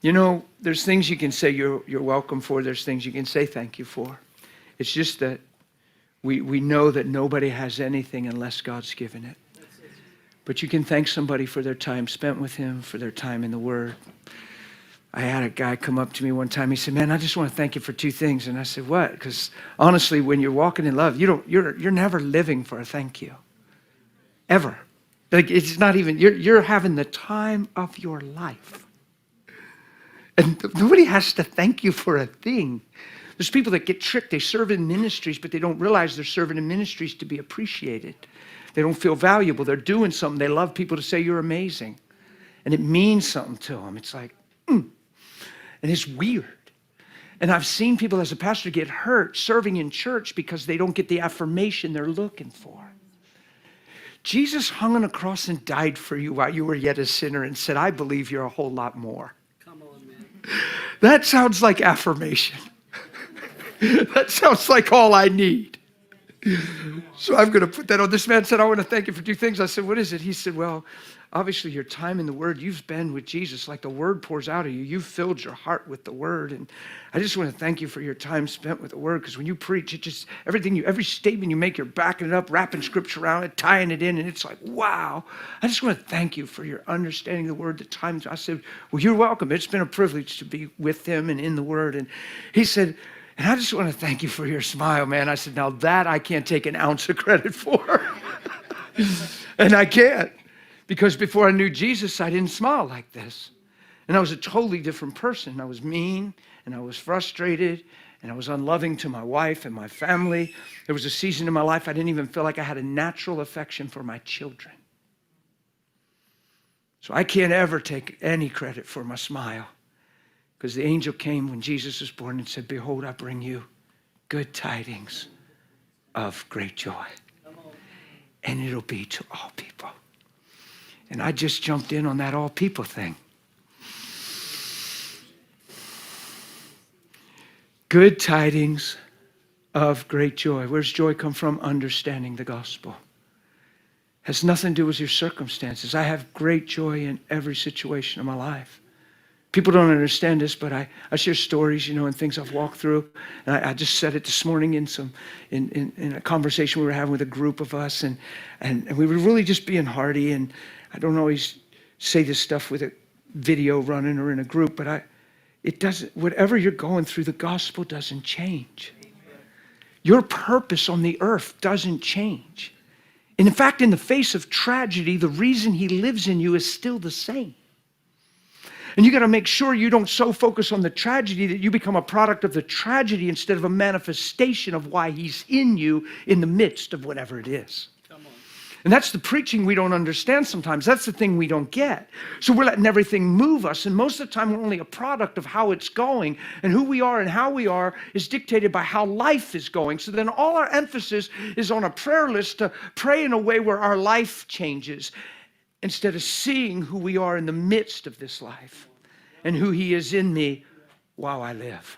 You know, there's things you can say you're welcome for. There's things you can say thank you for. It's just that we know that nobody has anything unless God's given it. But you can thank somebody for their time spent with him, for their time in the Word. I had a guy come up to me one time. He said, "Man, I just want to thank you for two things." And I said, "What?" Because honestly, when you're walking in love, you're never living for a thank you. Ever. Like, it's not even, you're having the time of your life. And nobody has to thank you for a thing. There's people that get tricked. They serve in ministries, but they don't realize they're serving in ministries to be appreciated. They don't feel valuable. They're doing something. They love people to say you're amazing. And it means something to them. It's like, And it's weird. And I've seen people as a pastor get hurt serving in church because they don't get the affirmation they're looking for. Jesus hung on a cross and died for you while you were yet a sinner and said, "I believe you're a whole lot more." Come on, man. That sounds like affirmation. That sounds like all I need. So I'm going to put that on. This man said, "I want to thank you for two things." I said, "What is it?" He said, "Well, obviously your time in the Word, you've been with Jesus, like the Word pours out of you. You've filled your heart with the Word. And I just want to thank you for your time spent with the Word, because when you preach, it just, every statement you make, you're backing it up, wrapping Scripture around it, tying it in, and it's like, wow. I just want to thank you for your understanding of the Word, the times." I said, "Well, you're welcome. It's been a privilege to be with him and in the Word." And he said, "And I just want to thank you for your smile, man." I said, "Now that I can't take an ounce of credit for." And I can't. Because before I knew Jesus, I didn't smile like this. And I was a totally different person. I was mean, and I was frustrated, and I was unloving to my wife and my family. There was a season in my life I didn't even feel like I had a natural affection for my children. So I can't ever take any credit for my smile. Because the angel came when Jesus was born and said, "Behold, I bring you good tidings of great joy. And it'll be to all people." And I just jumped in on that all people thing. Good tidings of great joy. Where's joy come from? Understanding the gospel. Has nothing to do with your circumstances. I have great joy in every situation of my life. People don't understand this, but I share stories, and things I've walked through. And I just said it this morning in a conversation we were having with a group of us, and we were really just being hearty. And I don't always say this stuff with a video running or in a group, but it doesn't. Whatever you're going through, the gospel doesn't change. Your purpose on the earth doesn't change. And in fact, in the face of tragedy, the reason he lives in you is still the same. And you got to make sure you don't so focus on the tragedy that you become a product of the tragedy instead of a manifestation of why he's in you in the midst of whatever it is. And that's the preaching we don't understand sometimes. That's the thing we don't get. So we're letting everything move us. And most of the time, we're only a product of how it's going. And who we are and how we are is dictated by how life is going. So then all our emphasis is on a prayer list to pray in a way where our life changes, instead of seeing who we are in the midst of this life and who he is in me while I live.